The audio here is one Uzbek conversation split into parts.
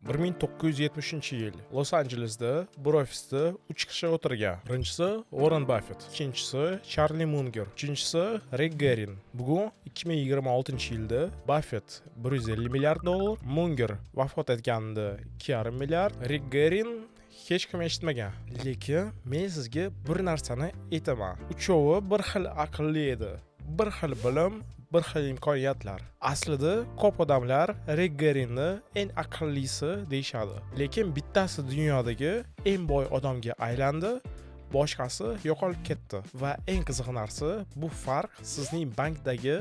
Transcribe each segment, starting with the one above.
1970-yil Los Anjelesda bir ofisda 3 kishi o'tirgan. Birinchisi Warren Buffett, ikkinchisi Charlie Munger, uchinchisi Rick Garin. Bugun 2026-yilda Buffett 150 milliard dollar, Munger vafot etganda 2,5 milliard, Rick Garin hech kim eshitmagan. Lekin men sizga bir narsani aytaman. Uchovi bir xil aqlli edi. Bir xil bilim, bir xil imkoniyatlar. Aslida ko'p odamlar Rick Garinni eng aqllisi deyshadi. Lekin bittasi dunyodagi eng boy odamga aylandi, boshqasi yo'qolib ketdi. Va eng qiziq narsa, bu farq sizning bankdagi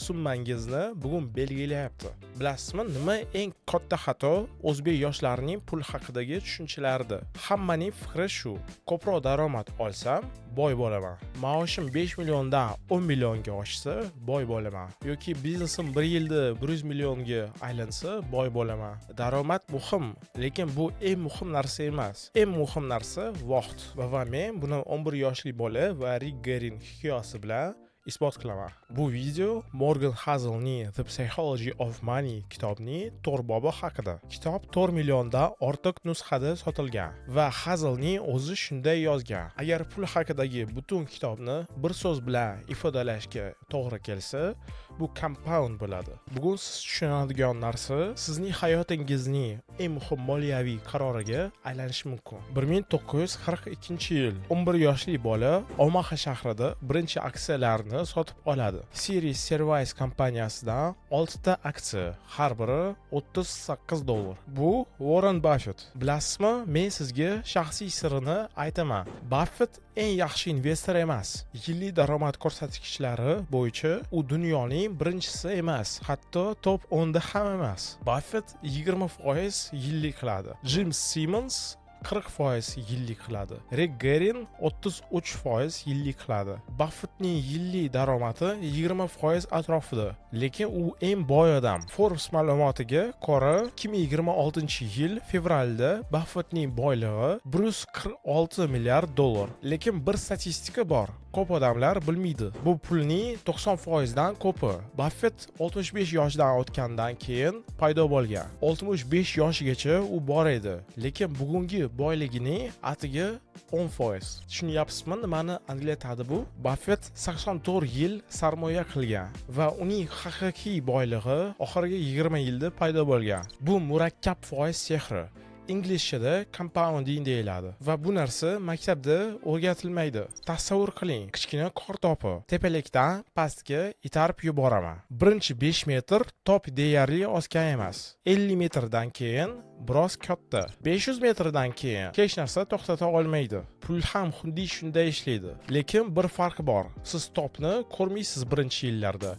summangizni bugun belgilayapti. Bilasizmi, nima eng katta xato o'zbek yoshlarining pul haqidagi tushunchalarida? Hammaning fikri shu: ko'proq daromad olsam, boy bo'laman. Maoshim 5 milliondan 10 millionga oshsa, boy bo'laman. Yoki biznesim 1 yilda 100 millionga aylansa, boy bo'laman. Daromad muhim, lekin bu eng muhim narsa emas. Eng muhim narsa vaqt. Va men buni 11 yoshli bola va Rick Garin hikoyasi bilan isbot qilaman. Bu video Morgan Housel'ning The Psychology of Money kitobining to'rbobi haqida. Kitob 4 milliondan ortiq nusxada sotilgan va Housel'ning o'zi shunday yozgan: agar pul haqidagi butun kitobni bir so'z bilan ifodalashga to'g'ri kelsa, bu compound bo'ladi. Bugun siz tushunadigan narsa sizning hayotingizning eng muhim moliyaviy qaroriga aylanishi mumkin. 1942-yil 11 yoshli bola Omaha shahrida birinchi aksiyalarni sotib oladi. Series Service kompaniyasidan 6 ta aksiya, har biri 38 dollar. Bu Warren Buffett. Bilasizmi, men sizga shaxsiy sirini aytaman. Buffett eng yaxshi investor emas. Yillik daromad ko'rsatkichlari bo'yicha u dunyoning birinchisi emas, hatto top 10 da ham emas. Buffett 20% yillik qiladi. Jim Simmons 40% yillik qiladi. Rick Garin 33% yillik qiladi. Buffettning yillik daromadi 20% atrofida. Lekin u eng boy odam. Forbes ma'lumotiga ko'ra, 2026-yil fevralda Buffettning boyligi 146 milliard dollar. Lekin bir statistika bor. Ko'p odamlar bilmaydi. Bu pulning 90% dan ko'pi. Buffett 65 yoshdan o'tgandan keyin paydo bo'lgan. 65 yoshgacha u bor edi. Lekin bugungi boyligining atiga 10%. Tushunyapsizmi, nimani anglatadi bu? Buffett 84 yil sarmoya qilgan va uning haqiqiy boyligi oxirgi 20 yilda paydo bo'lgan. Bu murakkab foiz sehri. Inglizchada compounding deyiladi va bu narsa maktabda o'rgatilmaydi. Tasavvur qiling, kichkina qor topi tepalikdan pastga itarib yuboraman. Birinchi 5 metr top deyarli osgan emas. 50 metrdan keyin biroz katta. 500 metrdan keyin hech narsa to'xtata olmaydi. Pul ham xuddi shunday ishlaydi. Lekin bir farqi bor. Siz topni ko'rmaysiz birinchi yillarda.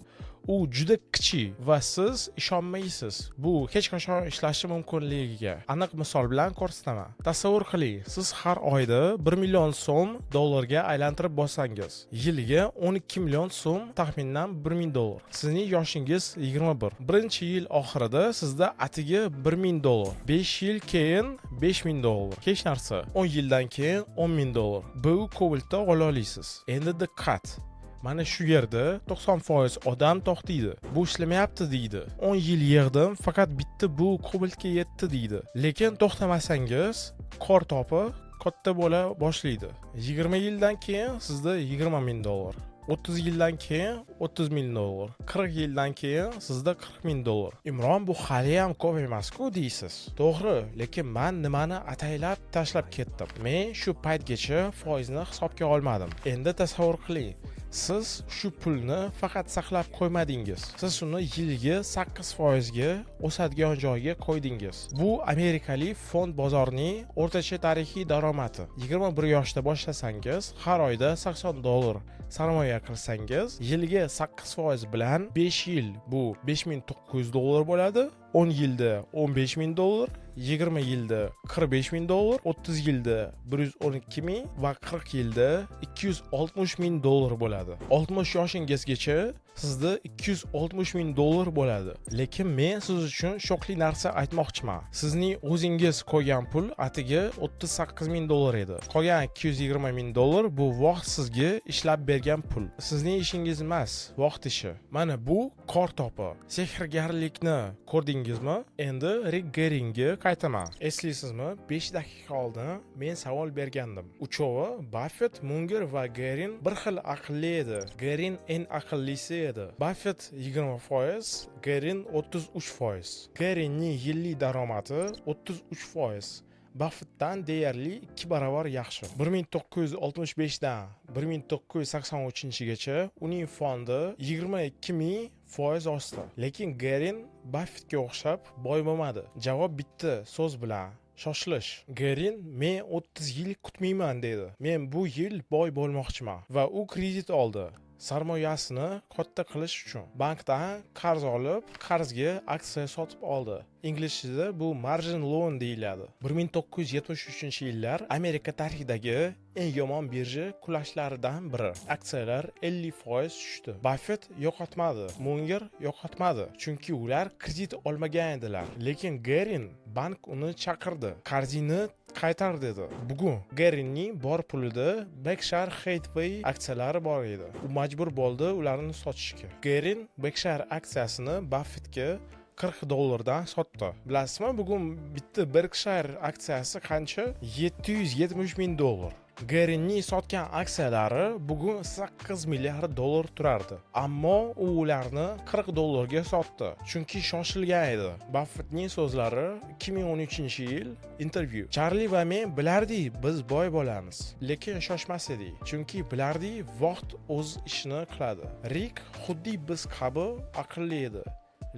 U juda kichik va siz ishonmaysiz. Bu hech qachon ishlashi mumkinligiga aniq misol bilan ko'rsataman. Tasavvur qiling, siz har oyda 1 million so'm dollarga aylantirib bo'lsangiz, yiliga 12 million so'm, taxminan 1000 dollar. Sizning yoshingiz 21. Birinchi yil oxirida sizda atiga 1000 dollar. 5 yil keyin 5000 dollar. Hech narsa. 10 yildan keyin 10000 dollar. Bu Cobaltda ola olasiz. Endi diqqat. Mana shu yerda 90% odam to'xtaydi. Bu ishlamayapti deydi. 10 yil yig'dim, faqat bitta bu Cobaltga yetdi deydi. Lekin to'xtamasangiz, qor topi katta bo'la boshlaydi. 20 yildan keyin sizda 20 ming dollar. 30 yildan keyin 30 ming dollar. 40 yildan keyin sizda 40 ming dollar. Imron, bu hali ham ko'p emas-ku deysiz. To'g'ri, lekin men nimani ataylab tashlab ketdim. Men shu paytgacha foizni hisobga olmadim. Endi tasavvur qiling. Siz shu pulni faqat saqlab qo'ymadingiz. Siz uni yiliga 8% ga o'sadigan joyga qo'ydingiz. Bu amerikalik fond bozorining o'rtacha tarixiy daromadi. 21 yoshda boshlasangiz, har oyda 80 dollar sarmoya qilsangiz, yiliga 8% bilan 5 yil bu 5900 dollar bo'ladi. 10 yilda 15 ming dollar, 20 yilda 45 ming dollar, 30 yilda 112 ming va 40 yilda 260 ming dollar bo'ladi. 60 yoshingizgacha sizda 260 ming dollar bo'ladi. Lekin men siz uchun shokli narsa aytmoqchiman. Sizning o'zingiz qo'ygan pul atiga 38 ming dollar edi. Qolgan 220 ming dollar bu vaqt sizga ishlab bergan pul. Sizning ishingiz emas, vaqt ishi. Mana bu qor topi. Sehrgarlikni ko'rdingizmi? Endi Rick Geringga qaytaman. Eslaysizmi? 5 daqiqa oldin men savol bergandim. Uchovi Buffett, Munger va Gerin bir xil aqlli edi. Gerin eng aqllisi edi. Buffett 20%, Gerin 33%. Gerinning yillik daromadi 33%. Buffettdan deyarli 2 barobar yaxshi. 1965 dan 1983gacha uning fondi 22,000% o'sdi. Lekin Gerin Buffettga o'xshab boy bo'lmadi. Javob bitta so'z bilan: shoshilish. Gerin men 30 yil kutmayman dedi. Men bu yil boy bo'lmoqchiman va u kredit oldi. Sarmoyasini katta qilish uchun bankdan qarz olib, qarzga aksiya sotib oldi. Inglizchada bu margin loan deyiladi. 1973-yillar Amerika tarixidagi eng yomon birja qulashlaridan biri. Aksiyalar 50% tushdi. Buffett yo'qotmadi, Munger yo'qotmadi, chunki ular kredit olmagan edilar. Lekin Gerin bank uni chaqirdi, qarzingni qaytar dedi. Bugun Gerinning bor pulida Berkshire Hathaway aksiyalari bor edi. U majbur bo'ldi ularni sotishga. Gerin Berkshire aksiyasini Buffettga 40 dollardan sotdi. Bilasizmi, bugun bitta Berkshire aksiyasi qancha? 770 ming dollar. Gerinning sotgan aksiyalari bugun 8 milliard dollar turardi. Ammo u ularni 40 dollarga sotdi, chunki shoshilgan edi. Buffettning so'zlari 2013-yil intervyu. Charli va men bilardik biz boy bo'lamiz, lekin shoshmas edik, chunki bilardik vaqt o'z ishini qiladi. Rick xuddi biz kabi aqlli edi,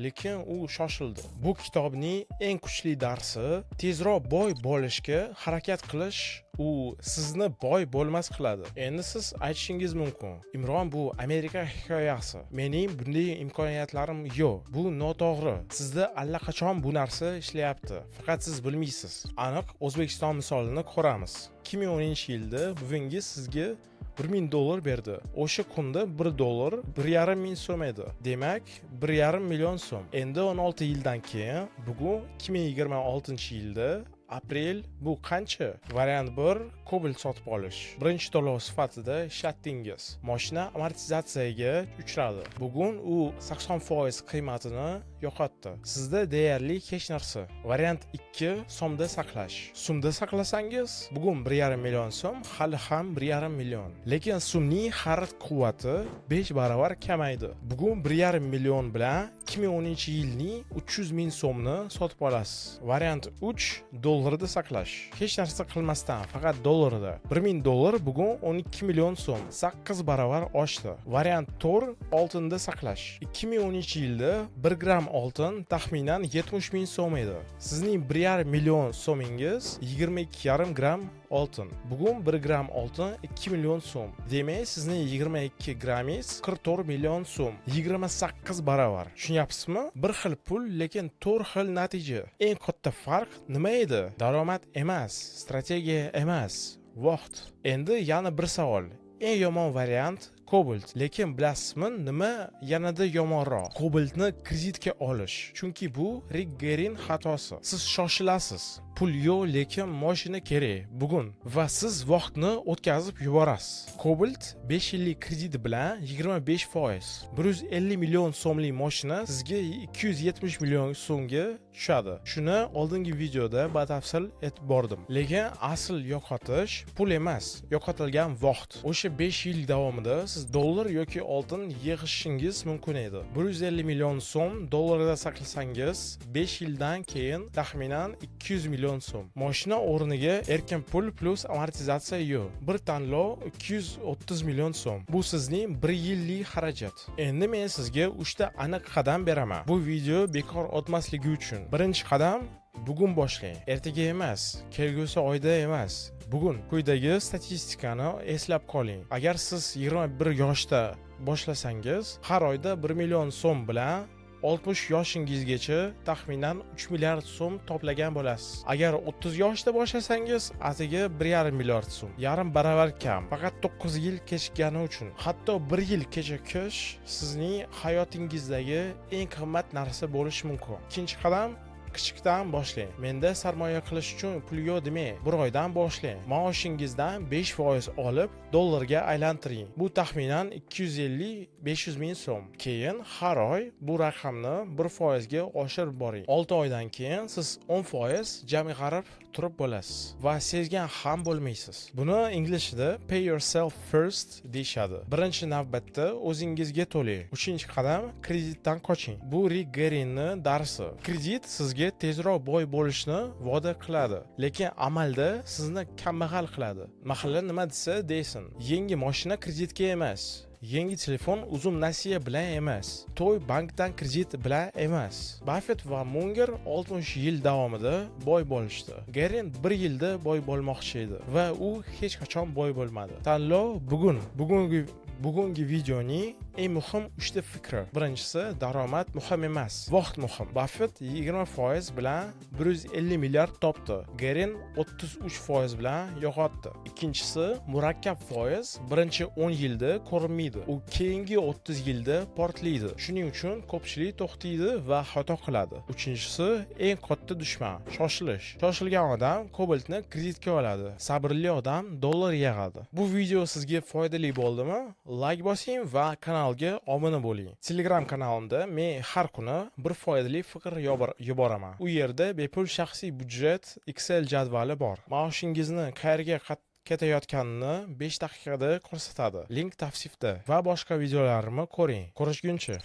lekin u shoshildi. Bu kitobning eng kuchli darsi tezroq boy bo'lishga harakat qilish. U sizni boy bo'lmas qiladi. Endi siz aytishingiz mumkin: Imron, bu Amerika hikoyasi. Mening bunday imkoniyatlarim yo'q. Bu noto'g'ri. Sizda allaqachon bu narsa ishlayapti. Faqat siz bilmaysiz. Aniq O'zbekiston misolini ko'ramiz. 2010-yilda buvingiz sizga 1000 dollar berdi. O'sha kunda 1 dollar 1,5 ming so'm edi. Demak, 1,5 million so'm. Endi 16 yildan keyin, bugun 2026-yilda aprel bu qancha? Variant 1 Cobalt sotib olish. Birinchi to'lov sifatida ishlatdingiz. Mashina amortizatsiyaga uchradi. Bugun u 80% qiymatini yo'qotdi. Sizda deyarli hech narsa. Variant 2 so'mda saqlash. So'mda saqlasangiz, bugun 1,5 million so'm, hali ham 1,5 million. Lekin so'mning xarid quvvati 5 barobar kamaydi. Bugun 1,5 million bilan 2010-yilning 300 ming so'mni sotib olasiz. Variant 3 dollarda saqlash. Hech narsa qilmasdan, faqat dollarda. 1000 dollar bugun 12 million so'm, 8 barobar oshdi. Variant 4 oltinda saqlash. 2013-yilda 1 gram oltin taxminan 70 ming so'm edi. Sizning 1,5 million so'mingiz 22,5 gram oltin. Bugun 1 gram oltin 2 million so'm. Demak, sizning 22 gramingiz 44 million so'm. 28 barobar. Tushunyapsizmi? Bir xil pul, lekin 4 xil natija. Eng katta farq nima edi? Daromad emas, strategiya emas, vaqt. Endi yana bir savol. Eng yomon variant Cobalt. Lekin bilasizmi nima yanada yomonroq? Cobaltni kreditga olish. Chunki bu Rick Gerin xatosi. Siz shoshilasiz. Pul yo'q, lekin mashina kerak bugun va siz vaqtni o'tkazib yuborasiz. Cobalt 5 yillik kredit bilan 25%. 150 million so'mlik mashina sizga 270 million so'mga tushadi. Shuni oldingi videoda batafsil aytib bordim. Lekin asl yo'qotish pul emas, yo'qotilgan vaqt. O'sha 5 yil davomida siz dollar yoki oltin yig'ishingiz mumkin edi. 150 million so'm dollarda saqlasangiz, 5 yildan keyin taxminan 200 million so'm. Mashina o'rniga erkin pul plus amortizatsiya yo'q. Bir tanlov 230 million so'm. Bu sizning 1 yillik xarajat. Endi men sizga 3 ta aniq qadam beraman. Bu video bekor o'tmasligi uchun. Birinchi qadam: bugun boshlang. Ertaga emas, kelgusi oyda emas. Bugun quyidagi statistikani eslab qoling. Agar siz 21 yoshda boshlasangiz, har oyda 1 million so'm bilan 60 yoshingizgacha taxminan 3 milliard so'm to'plagan bo'lasiz. Agar 30 yoshda boshlasangiz, atigi 1,5 milliard so'm. Yarim baravar kam. Faqat 9 yil kechikgani uchun. Hatto 1 yil kechikish sizning hayotingizdagi eng qimmat narsa bo'lishi mumkin. Ikkinchi qadam, kichikdan boshlang. Menda sarmoya qilish uchun pul yo'q demang. Bir oydan boshlang. Maoshingizdan 5% olib dollarga aylantiring. Bu taxminan 250-500 ming so'm. Keyin har oy bu raqamni 1% ga oshirib boring. 6 oydan keyin siz 10% jamg'arib turib bo'lasiz va sezgan ham bo'lmaysiz. Buni inglizchada pay yourself first deyshadi. Birinchi navbatda o'zingizga to'lang. Uchinchi qadam, kreditdan qoching. Bu Rick Garinning darsi. Kredit sizga tezroq boy bo'lishni va'da qiladi, lekin amalda sizni kambag'al qiladi. Mahalla nima desa desin. Yangi mashina kreditga emas. Yangi telefon uzum nasiya bilan emas. To'y bankdan kredit bilan emas. Buffett va Munger 60 yil davomida boy bo'lishdi. Garin 1 yilda boy bo'lmoqchi edi va u hech qachon boy bo'lmadi. Tanlov bugungi videoning eng muhim 3 ta fikri. Birinchisi, daromad muhim emas, vaqt muhim. Buffett 20% bilan 150 milliard topdi. Garin 33% bilan yo'qotdi. Ikkinchisi, murakkab foiz birinchi 10 yilda ko'rinmaydi. U keyingi 30 yilda portlaydi. Shuning uchun ko'pchilik to'xtaydi va xato qiladi. Uchinchisi, eng katta dushman shoshilish. Shoshilgan odam Cobaltni kreditga oladi. Sabrli odam dollar yig'adi. Bu video sizga foydali bo'ldimi? Like bosing va kanalga obuna bo'ling. Telegram kanalimda men har kuni bir foydali fikr yuboraman. U yerda bepul shaxsiy budjet Excel jadvali bor. Maoshingizni qayerga ketayotganini 5 daqiqada ko'rsatadi. Link tavsifda va boshqa videolarimni ko'ring. Ko'rishguncha